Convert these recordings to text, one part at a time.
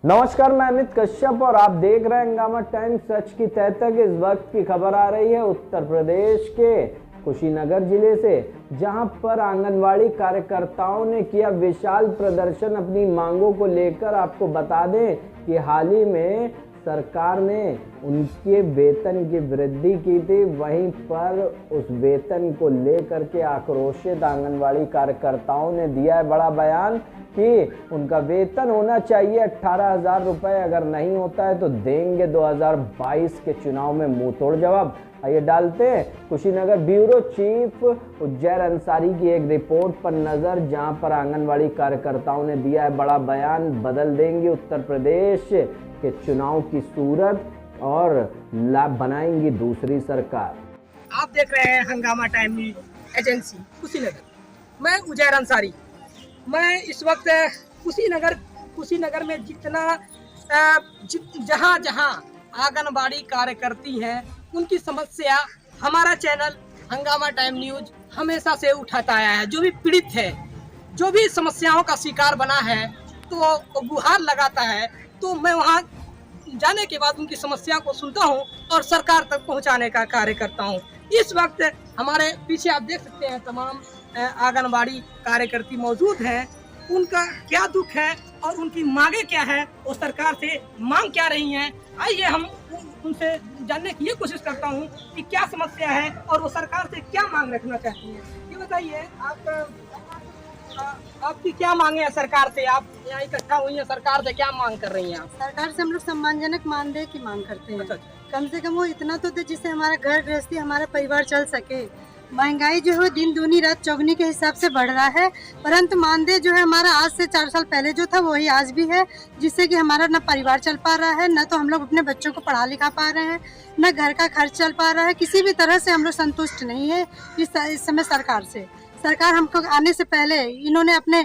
नमस्कार, मैं अमित कश्यप और आप देख रहे हैं हंगामा टाइम्स। सच की तह तक इस वक्त की खबर आ रही है उत्तर प्रदेश के कुशीनगर जिले से, जहां पर आंगनवाड़ी कार्यकर्ताओं ने किया विशाल प्रदर्शन अपनी मांगों को लेकर। आपको बता दें कि हाल ही में सरकार ने उनके वेतन की वृद्धि की थी, वहीं पर उस वेतन को लेकर के आक्रोशित आंगनवाड़ी कार्यकर्ताओं ने दिया है बड़ा बयान कि उनका वेतन होना चाहिए 18,000 रुपये, अगर नहीं होता है तो देंगे 2022 के चुनाव में मुंहतोड़ जवाब। आइए डालते हैं कुशीनगर ब्यूरो चीफ उज्जैर अंसारी की एक रिपोर्ट पर नजर, जहां पर आंगनवाड़ी कार्यकर्ताओं ने दिया है बड़ा बयान। बदल देंगे उत्तर प्रदेश के चुनाव की सूरत और बनाएंगी दूसरी सरकार। आप देख रहे हैं हंगामा टाइम न्यूज एजेंसी कुशीनगर। मैं उज्जैर अंसारी। मैं इस वक्त कुशीनगर में जहाँ जहाँ आंगनबाड़ी कार्यकर्ती हैं उनकी समस्या हमारा चैनल हंगामा टाइम न्यूज हमेशा से उठाता आया है। जो भी पीड़ित है, जो भी समस्याओं का शिकार बना है, तो वो गुहार लगाता है, तो मैं वहाँ जाने के बाद उनकी समस्या को सुनता हूँ और सरकार तक पहुँचाने का कार्य करता हूँ। इस वक्त हमारे पीछे आप देख सकते हैं तमाम आंगनबाड़ी कार्यकर्ती मौजूद हैं। उनका क्या दुख है और उनकी मांगे क्या है, वो सरकार से मांग क्या रही हैं। आइए हम उनसे जानने की ये कोशिश करता हूँ कि क्या समस्या है और वो सरकार से क्या मांग रखना चाहती हैं। ये बताइए, आपकी क्या मांगे हैं सरकार से? आप यहाँ इकट्ठा हुई हैं, सरकार से क्या मांग कर रही हैं आप? सरकार से हम लोग सम्मानजनक मानदेय की मांग करते हैं। अच्छा। कम से कम वो इतना तो दे जिससे हमारा घर गृहस्थी, हमारा परिवार चल सके। महंगाई जो है दिन दूनी रात चौगनी के हिसाब से बढ़ रहा है, परंतु मानदेय जो है हमारा आज से 4 साल पहले जो था वही आज भी है, जिससे कि हमारा न परिवार चल पा रहा है, न तो हम लोग अपने बच्चों को पढ़ा लिखा पा रहे हैं, न घर का खर्च चल पा रहा है। किसी भी तरह से हम लोग संतुष्ट नहीं है इस समय सरकार से। सरकार हमको आने से पहले इन्होंने अपने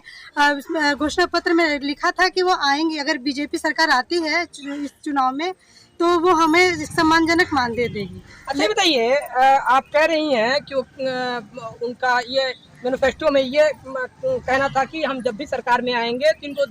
घोषणा पत्र में लिखा था कि वो आएंगी, अगर बीजेपी सरकार आती है इस चुनाव में तो वो हमें सम्मानजनक मानदेय देगी। अच्छा बताइए, आप कह रही हैं कि उनका ये मैनिफेस्टो में ये कहना था कि हम जब भी सरकार में आएंगे तो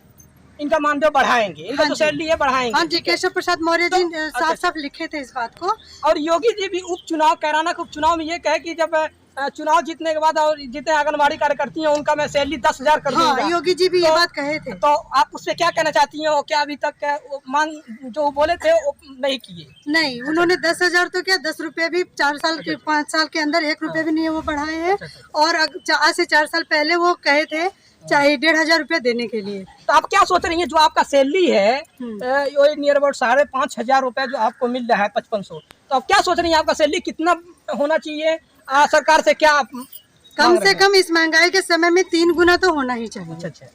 इनका मानदेय बढ़ाएंगे, इनका जो सैलरी है बढ़ाएंगे। हाँ जी, केशव प्रसाद मौर्य जी साफ साफ लिखे थे इस बात को। और योगी जी भी उपचुनाव, कैराना के उपचुनाव में ये कहे कि जब चुनाव जीतने के बाद और जितने आंगनबाड़ी कार्यकर्ती हैं उनका मैं सैलरी 10,000 कर दूंगा। हाँ, योगी जी भी ये बात कहे थे। तो आप उससे क्या कहना चाहती हैं? वो क्या अभी तक मांग जो बोले थे वो नहीं किए? नहीं, उन्होंने 10,000 तो क्या 10 रुपए भी 4 साल के 5 साल के अंदर 1 रुपए भी नहीं है वो बढ़ाए हैं। और आज से 4 साल पहले वो कहे थे चाहे 1,500 रुपया देने के लिए। तो आप क्या सोच रही हैं, जो आपका सैलरी है नियर अबाउट 5,500 रुपए जो आपको मिल रहा है 5500, तो आप क्या सोच रही हैं आपका सैलरी कितना होना चाहिए? सरकार से क्या कम से कम इस महंगाई के समय में 3 गुना तो होना ही चाहिए। अच्छा।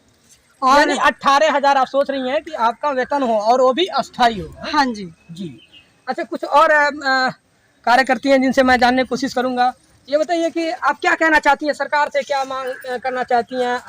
और 18,000 आप सोच रही हैं कि आपका वेतन हो और वो भी अस्थायी हो? हाँ जी। जी। अच्छा, कुछ और कार्यकर्ती हैं जिनसे मैं जानने की कोशिश करूंगा। ये बताइए कि आप क्या कहना चाहती हैं, सरकार से क्या मांग करना चाहती हैं?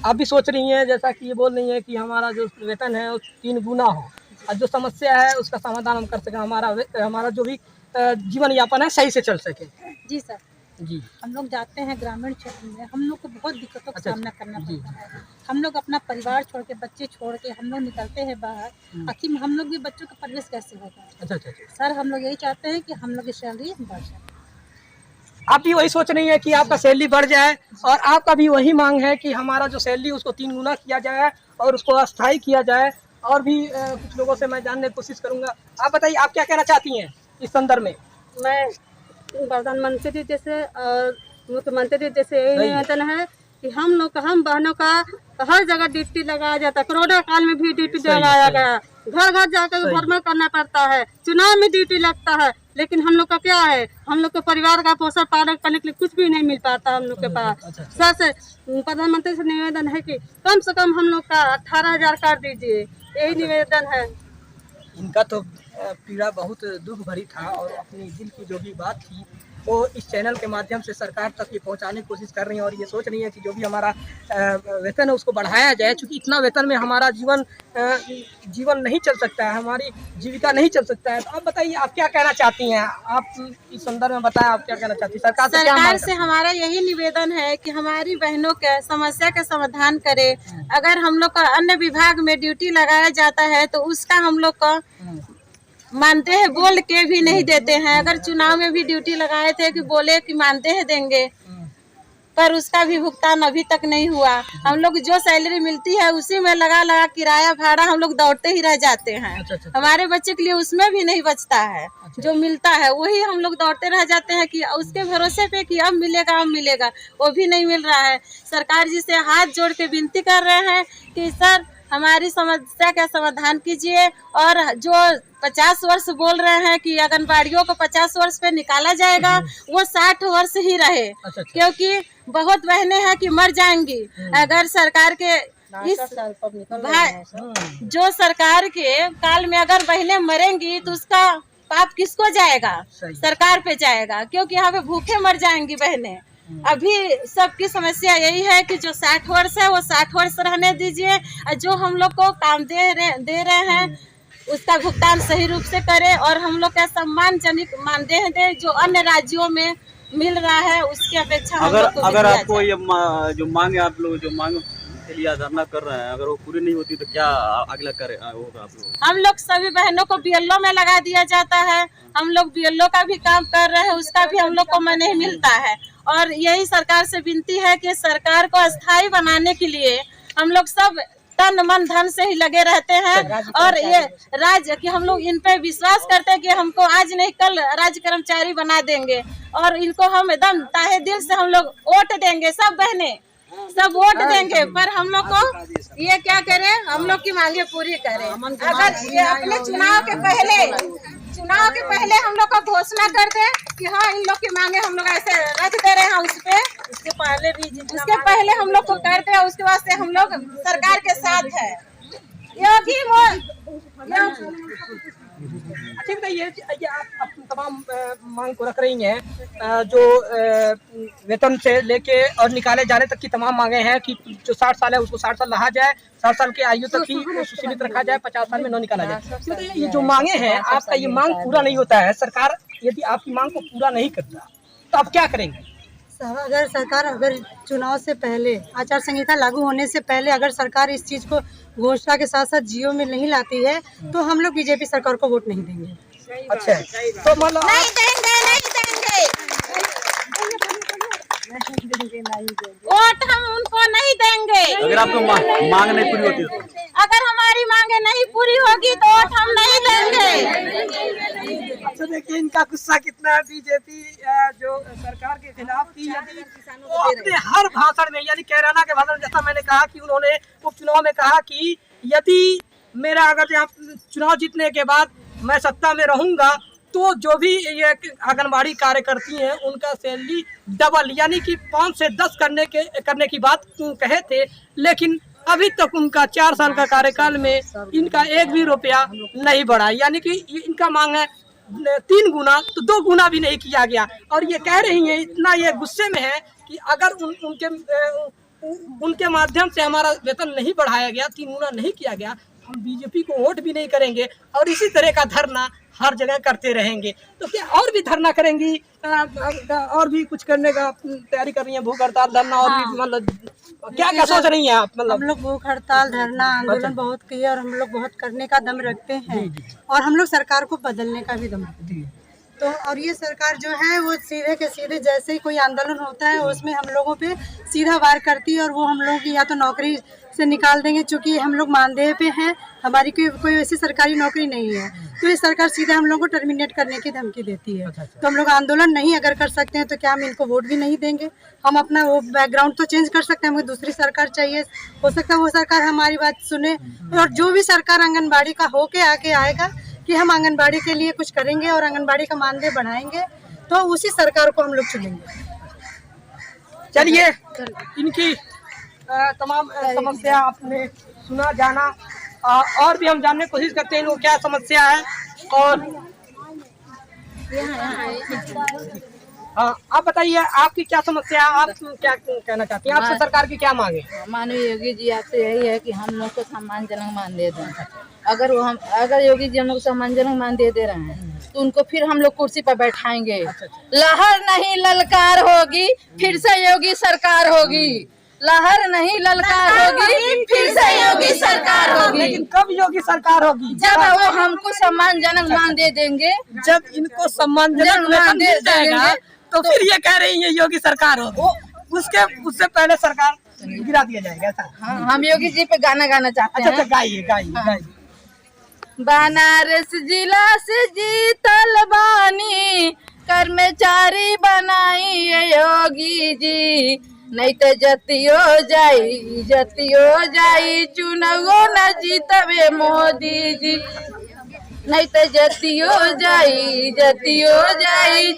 आप भी सोच रही हैं, जैसा कि ये बोल रही हैं कि हमारा जो वेतन है वो 3 गुना हो और जो समस्या है उसका समाधान हम कर सकें, हमारा जो भी जीवन यापन है सही से चल सके। जी सर जी। हम लोग जाते हैं ग्रामीण क्षेत्र में, हम लोग को बहुत दिक्कतों का सामना करना पड़ता है। हम लोग अपना परिवार छोड़ के, बच्चे छोड़ के हम लोग निकलते हैं बाहर। आखिर हम लोग भी बच्चों का परवरिश कैसे होगा? अच्छा। सर हम लोग यही चाहते हैं कि हम लोग की सैलरी बढ़ जाए। आप भी वही सोच रही हैं कि आपका सैलरी बढ़ जाए और आपका भी वही मांग है कि हमारा जो सैलरी उसको 3 गुना किया जाए और उसको अस्थायी किया जाए। और भी कुछ लोगों से मैं जानने की कोशिश करूंगा। आप बताइए, आप क्या कहना चाहती हैं इस संदर्भ में? मैं प्रधानमंत्री जैसे और मुख्यमंत्री जैसे यही निवेदन है कि हम बहनों का हर जगह ड्यूटी लगाया जाता है। कोरोना काल में भी ड्यूटी लगाया गया, घर घर जाकर घर में करना पड़ता है, चुनाव में ड्यूटी लगता है, लेकिन हम लोग का क्या है, हम लोग के परिवार का पोषण पालन करने के लिए कुछ भी नहीं मिल पाता हम लोग के पास। सर से प्रधानमंत्री से निवेदन है कि कम से कम हम लोग का 18,000 कर दीजिए, यही निवेदन है। इनका तो पीड़ा बहुत दुख भरी था और अपनी दिल की जो भी बात थी वो इस चैनल के माध्यम से सरकार तक ये पहुंचाने की कोशिश कर रही हैं और ये सोच रही हैं कि जो भी हमारा वेतन है उसको बढ़ाया जाए, क्योंकि इतना वेतन में हमारा जीवन नहीं चल सकता है, हमारी जीविका नहीं चल सकता है। तो आप बताइए, आप क्या कहना चाहती हैं? आप इस संदर्भ में बताएं, आप क्या कहना चाहती हैं? सरकार से हमारा यही निवेदन है कि हमारी बहनों के समस्या का समाधान करे। अगर हम लोग का अन्य विभाग में ड्यूटी लगाया जाता है तो उसका हम लोग का मानते हैं, बोल के भी नहीं देते हैं। अगर चुनाव में भी ड्यूटी लगाए थे कि बोले कि मानते हैं देंगे, पर उसका भी भुगतान अभी तक नहीं हुआ। हम लोग जो सैलरी मिलती है उसी में लगा लगा किराया भाड़ा हम लोग दौड़ते ही रह जाते हैं। हमारे बच्चे के लिए उसमें भी नहीं बचता है। जो मिलता है वही हम लोग दौड़ते रह जाते हैं कि उसके भरोसे पे कि अब मिलेगा अब मिलेगा, वो भी नहीं मिल रहा है। सरकार जी से हाथ जोड़ के विनती कर रहे हैं कि सर हमारी समस्या का समाधान कीजिए। और जो 50 वर्ष बोल रहे हैं कि आंगनबाड़ियों को 50 वर्ष पे निकाला जाएगा, वो 60 वर्ष ही रहे, क्योंकि बहुत बहनें हैं कि मर जाएंगी। अगर सरकार के इस जो सरकार के काल में अगर बहनें मरेंगी तो उसका पाप किसको जाएगा? सरकार पे जाएगा, क्योंकि यहाँ पे भूखे मर जाएंगी बहनें। अभी सबकी समस्या यही है कि जो 60 वर्ष है वो 60 वर्ष रहने दीजिए, और जो हम लोग को काम दे रहे हैं उसका भुगतान सही रूप से करें और हम लोग का सम्मानजनक मानदेय दे जो अन्य राज्यों में मिल रहा है उसकी अपेक्षा। अगर आपको ये जो मांग आप लोग जो मांग के लिए धरना कर रहे हैं, अगर वो पूरी नहीं होती तो क्या अगला होगा आप लोग? हम लोग सभी बहनों को बीएलओ में लगा दिया जाता है। हम लोग बीएलओ का भी काम कर रहे हैं, उसका भी हम लोग को नहीं मिलता है। और यही सरकार से विनती है कि सरकार को अस्थायी बनाने के लिए हम लोग सब तन मन धन से ही लगे रहते हैं। और ये राज्य कि हम लोग इन पे विश्वास करते हैं कि हमको आज नहीं कल राज्य कर्मचारी बना देंगे, और इनको हम एकदम ताहे दिल से हम लोग वोट देंगे। सब बहनें सब वोट देंगे, पर हम लोग को ये क्या करें, हम लोग की मांगे पूरी करें। अगर ये अपने चुनाव के पहले हम लोग का घोषणा कर दे कि हाँ इन लोग की मांगे हम लोग ऐसे रख दे रहे हैं, उसके पहले हम लोग को कर दे, उसके बाद से हम लोग सरकार के साथ है। ठीक है, ये आप अपनी तमाम मांग को रख रही हैं, जो वेतन से लेके और निकाले जाने तक की तमाम मांगे हैं कि जो 60 साल है उसको 60 साल रहा जाए, 60 साल की आयु तक ही सीमित रखा जाए, 50 साल में न निकाला जाए। तो ये जो मांगे हैं, आपका ये मांग पूरा नहीं होता है, सरकार यदि आपकी मांग को पूरा नहीं करता तो आप क्या करेंगे? अगर सरकार चुनाव से पहले, आचार संहिता लागू होने से पहले अगर सरकार इस चीज़ को घोषणा के साथ साथ जियो में नहीं लाती है तो हम लोग बीजेपी सरकार को वोट नहीं देंगे। अच्छा, तो मतलब नहीं देंगे वोट हम उनको नहीं देंगे। अगर आपको मांग नहीं पूरी होती तो? अगर हमारी मांगे नहीं पूरी होगी तो वोट हम नहीं देंगे। अच्छा, देखिए इनका गुस्सा कितना है। बीजेपी जो सरकार के खिलाफ थी, यदि वो अपने हर भाषण में, यानी कैराना के भाषण, जैसा मैंने कहा कि उन्होंने उपचुनाव में कहा कि यदि मेरा अगर यहाँ चुनाव जीतने के बाद मैं सत्ता में रहूंगा तो जो भी ये आंगनबाड़ी कार्यकर्ती हैं उनका सैलरी डबल यानी कि 5 से 10 करने की बात कहे थे। लेकिन अभी तक उनका 4 साल का कार्यकाल में इनका 1 भी रुपया नहीं बढ़ा, यानी कि इनका मांग है 3 गुना, तो 2 गुना भी नहीं किया गया। और ये कह रही हैं, इतना ये गुस्से में है कि अगर उनके माध्यम से हमारा वेतन नहीं बढ़ाया गया, 3 गुना नहीं किया गया, हम बीजेपी को वोट भी नहीं करेंगे और इसी तरह का धरना हर जगह करते रहेंगे। तो क्या और भी धरना करेंगी, और भी कुछ करने का तैयारी कर रही है, भूख हड़ताल धरना और भी, मतलब क्या सोच रही हैं आप? मतलब हम लोग भूख हड़ताल धरना आंदोलन बहुत किए और हम लोग बहुत करने का दम रखते हैं और हम लोग सरकार को बदलने का भी दम रखते हैं। तो और ये सरकार जो है वो सीधे के सीधे जैसे ही कोई आंदोलन होता है उसमें हम लोगों पे सीधा वार करती है और वो हम लोगों की या तो नौकरी से निकाल देंगे, चूँकि हम लोग मानदेय पे हैं, हमारी कोई वैसी सरकारी नौकरी नहीं है, तो ये सरकार सीधे हम लोग को टर्मिनेट करने की धमकी देती है। तो हम लोग आंदोलन नहीं अगर कर सकते हैं तो क्या हम इनको वोट भी नहीं देंगे? हम अपना वो बैकग्राउंड तो चेंज कर सकते हैं, हमें दूसरी सरकार चाहिए, हो सकता है वो सरकार हमारी बात सुने। और जो भी सरकार आंगनबाड़ी का होके आके आएगा कि हम आंगनबाड़ी के लिए कुछ करेंगे और आंगनबाड़ी का मानदेय बढ़ाएंगे, तो उसी सरकार को हम लोग चुनेंगे। चलिए, इनकी तमाम समस्या आपने सुना, जाना, और भी हम जानने की कोशिश करते हैं इनको क्या समस्या है। और हाँ, आप बताइए आपकी क्या समस्या है, आप क्या कहना चाहती हैं, आपसे सरकार की क्या मांगे? माननीय योगी जी आपसे यही है कि हम लोग को सम्मानजनक मान दे दें। अगर योगी जी हम लोग सम्मानजनक मान दे रहे हैं तो उनको फिर हम लोग कुर्सी पर बैठाएंगे। लहर नहीं ललकार होगी, फिर से योगी सरकार होगी। लहर नहीं ललकार होगी, फिर से योगी सरकार होगी। लेकिन कब योगी सरकार होगी? जब वो हमको सम्मानजनक मान दे देंगे। जब इनको सम्मानजनक मान दे जाएगा तो फिर ये कह रही है योगी सरकार होगी, उससे पहले सरकार गिरा दिया जाएगा ऐसा? हाँ, हम योगी जी पे गाना गाना चाहते हैं। अच्छा, गाइए। बनारस जिला से जीतल बानी, कर्मचारी बनाई योगी जी। नहीं तो जतियो जाई चुनावो न जीतवे मोदी जी। नहीं तो जतियो जाई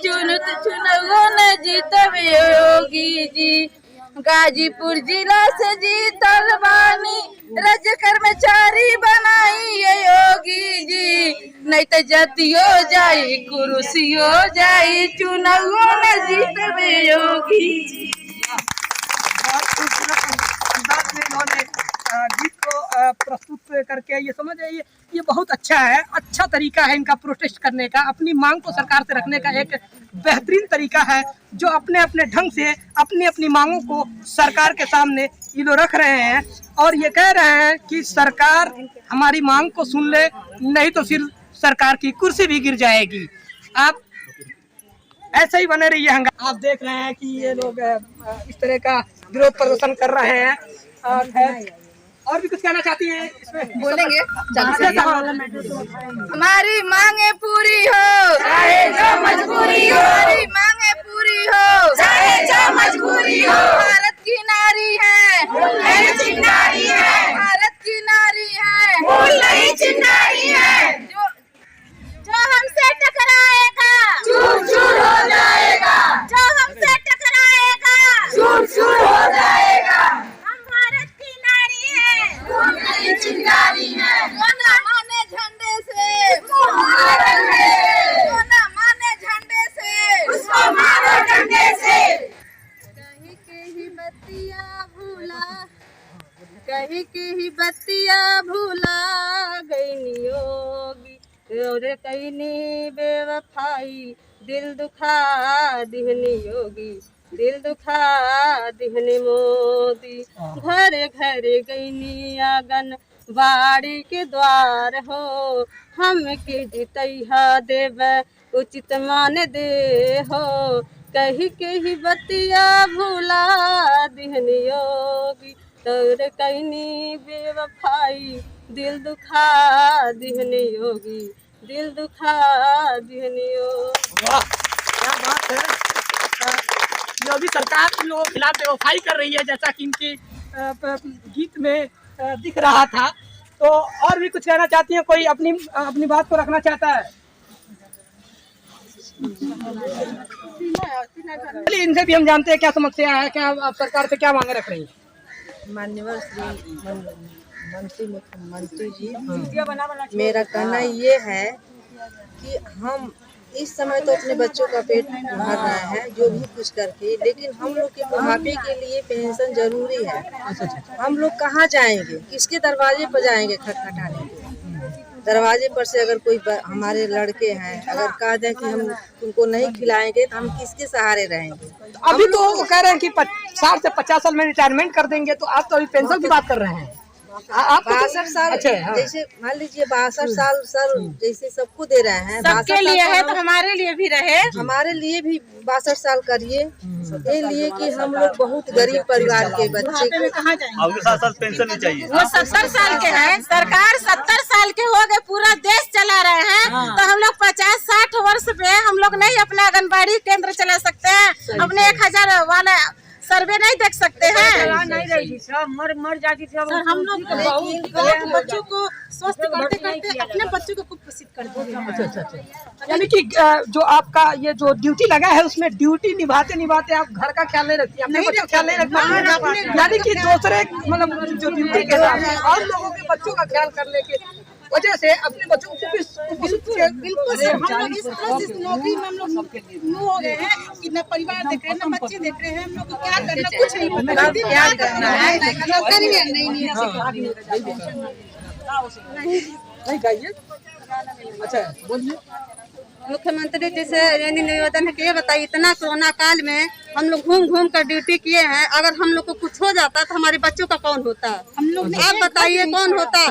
चुनावो न जीतवे योगी जी। गाजीपुर जिला से जीतल बानी, राज्य कर्मचारी बनाई योगी जी। नहीं तो जतियो जाई कुर्सियो जाई चुनावो न जीतवे योगी जी। अंदाज में इन्होंने गीत को प्रस्तुत करके ये समझ आइए, ये बहुत अच्छा है, अच्छा तरीका है इनका प्रोटेस्ट करने का, अपनी मांग को सरकार से रखने का एक बेहतरीन तरीका है, जो अपने अपने ढंग से अपनी अपनी मांगों को सरकार के सामने ये लोग रख रहे हैं और ये कह रहे हैं कि सरकार हमारी मांग को सुन ले, नहीं तो फिर सरकार की कुर्सी भी गिर जाएगी। आप ऐसे ही बने रहिए। आप देख रहे हैं कि ये लोग इस तरह का विरोध प्रदर्शन कर रहे हैं। और भी कुछ कहना चाहती हैं इसमें? बोलेंगे। हमारी मांगे पूरी हो चाहे जो मजबूरी हो, हमारी मांगे पूरी हो चाहे जो मजबूरी हो। भारत की नारी है, चिंगारी है, भारत की नारी है, फूल नहीं चिंगारी है। जो हमसे टकराएगा चूर चूर हो जाएगा, जो हमसे टकराएगा चूर चूर हो जाएगा। हम भारत की नारी है, फूल नहीं चिंगारी है। जो ना माने झंडे से उसको मारो डंडे, जो ना माने झंडे से उसको मारो डंडे से। कहीं के ही बत्तियां भूला गई योगी, और कहीं बेवफाई दिल दुखा दिहनी योगी, दिल दुखा दिहनी मोदी। घर घर गईनी आंगन बाड़ी के द्वार हो, हम के जितैहा देव उचित मान दे हो। कही के ही बतिया भूला दिहनी योगी, तोर कहीं बेवफाई दिल दुखा दिहनी योगी, दिल दुखा दिहनी योगी। वाह, क्या बात है। योगी सरकार इन लोगों के खिलाफ बेवफाई कर रही है, जैसा कि इनके गीत में दिख रहा था। तो और भी कुछ कहना चाहती हैं? कोई अपनी बात को रखना चाहता है? चलिए, इनसे भी हम जानते हैं क्या समस्या है, क्या आप सरकार से क्या मांगे रख रही हैं? माननीय श्री मुख्यमंत्री जी, मेरा कहना ये है कि हम इस समय तो अपने बच्चों का पेट भर रहे हैं जो भी कुछ करके, लेकिन हम लोग के बुढ़ापे के लिए पेंशन जरूरी है। हम लोग कहाँ जाएंगे, किसके दरवाजे पर जाएंगे खटखटाने के? दरवाजे पर से अगर कोई हमारे लड़के हैं अगर कह दें कि हम उनको नहीं खिलाएंगे तो हम किसके सहारे रहेंगे? अभी तो वो कह रहे हैं कि 60 से 50 साल में रिटायरमेंट कर देंगे, तो आप तो अभी पेंशन की बात कर रहे हैं। आप 62 साल, अच्छा, हाँ। जैसे मान लीजिए 62 साल सर जैसे सबको दे रहे हैं, सबके लिए है तो हमारे लिए भी रहे। हमारे लिए भी 62 साल करिए, ये लिए कि हम लोग बहुत गरीब परिवार के बच्चे को अभी 7 साल पेंशन नहीं चाहिए। वो 70 साल के हैं, सरकार 70 साल के हो गए, पूरा देश चला रहे हैं। तो हम लोग 50-60 वर्ष पे हम लोग नहीं अपना आंगनबाड़ी केंद्र चला सकते हैं, अपने 1000 वाला सर्वे नहीं देख सकते हैं। नहीं रही मर जाती थी। हम लोग बच्चों को स्वस्थ करते करते अपने बच्चों को कुपोषित कर दिए। यानी कि जो आपका ये जो ड्यूटी लगा है उसमें ड्यूटी निभाते निभाते आप घर का ख्याल नहीं रखती, अपने बच्चों का ख्याल नहीं रखती, यानी कि दूसरे मतलब जो ड्यूटी के साथ और लोगों के बच्चों का ख्याल करने के वजह से अपने बच्चों को बिल्कुल सर, हम लोग इस तरह से नौकरी में हम लोग न्यू हो गए हैं कि न परिवार देख रहे हैं न बच्चे देख रहे हैं, हम लोग को क्या करना कुछ नहीं पता, क्या करना है नहीं चाहिए। अच्छा बोलिए। मुख्यमंत्री जी से यही निवेदन है कि ये बताइए, इतना कोरोना काल में हम लोग घूम घूम कर ड्यूटी किए हैं, अगर हम लोग को कुछ हो जाता तो हमारे बच्चों का कौन होता? हम लोग आप बताइए कौन होता?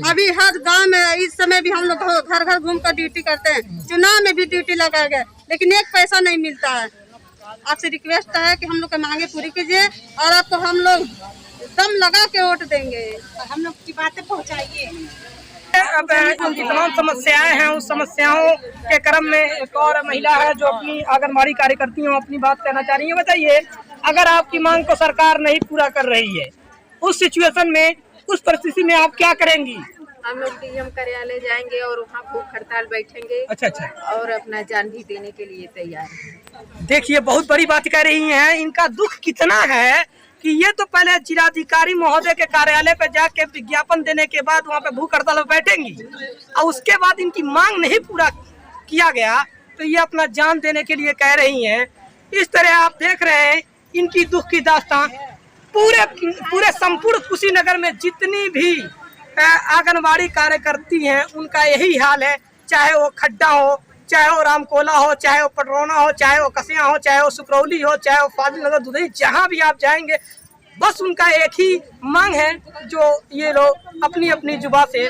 अभी हर गांव में इस समय भी हम लोग घर घर घूम कर ड्यूटी करते हैं, चुनाव में भी ड्यूटी लगा गए लेकिन एक पैसा नहीं मिलता है। आपसे रिक्वेस्ट है कि हम लोग की मांगे पूरी कीजिए और आपको हम लोग दम लगा के वोट देंगे, हम लोग की बातें पहुँचाइए। अब उनकी तमाम समस्याएं हैं, उस समस्याओं के क्रम में एक और महिला है जो अपनी आंगनबाड़ी कार्यकर्ती हैं, अपनी बात कहना चाह रही है। बताइए, अगर आपकी मांग को सरकार नहीं पूरा कर रही है, उस सिचुएशन में, उस परिस्थिति में आप क्या करेंगी? हम लोग डीएम कार्यालय जाएंगे और वहाँ भूख हड़ताल बैठेंगे। अच्छा और अपना जान भी देने के लिए तैयार हैं। देखिए, बहुत बड़ी बात कह रही हैं। इनका दुख कितना है कि ये तो पहले जिलाधिकारी महोदय के कार्यालय पे जाके विज्ञापन देने के बाद वहाँ पे भूख हड़ताल बैठेंगी और उसके बाद इनकी मांग नहीं पूरा किया गया तो ये अपना जान देने के लिए कह रही हैं। इस तरह आप देख रहे हैं इनकी दुख की दास्तां। पूरे संपूर्ण कुशीनगर में जितनी भी आंगनबाड़ी कार्यकर्ती हैं उनका यही हाल है, चाहे वो खड्डा हो, चाहे वो रामकोला हो, चाहे वो पटरौना हो, चाहे वो कसिया हो, चाहे वो सुकरौली हो, चाहे वो फाजिल नगर दुधई, जहाँ भी आप जाएंगे बस उनका एक ही मांग है जो ये लोग अपनी अपनी जुबान से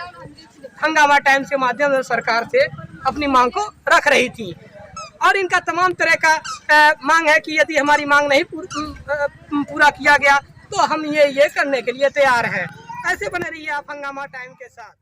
हंगामा टाइम्स के माध्यम से सरकार से अपनी मांग को रख रही थी। और इनका तमाम तरह का मांग है कि यदि हमारी मांग नहीं पूरा किया गया तो हम ये करने के लिए तैयार हैं। ऐसे बने रहिए आप हंगामा टाइम के साथ।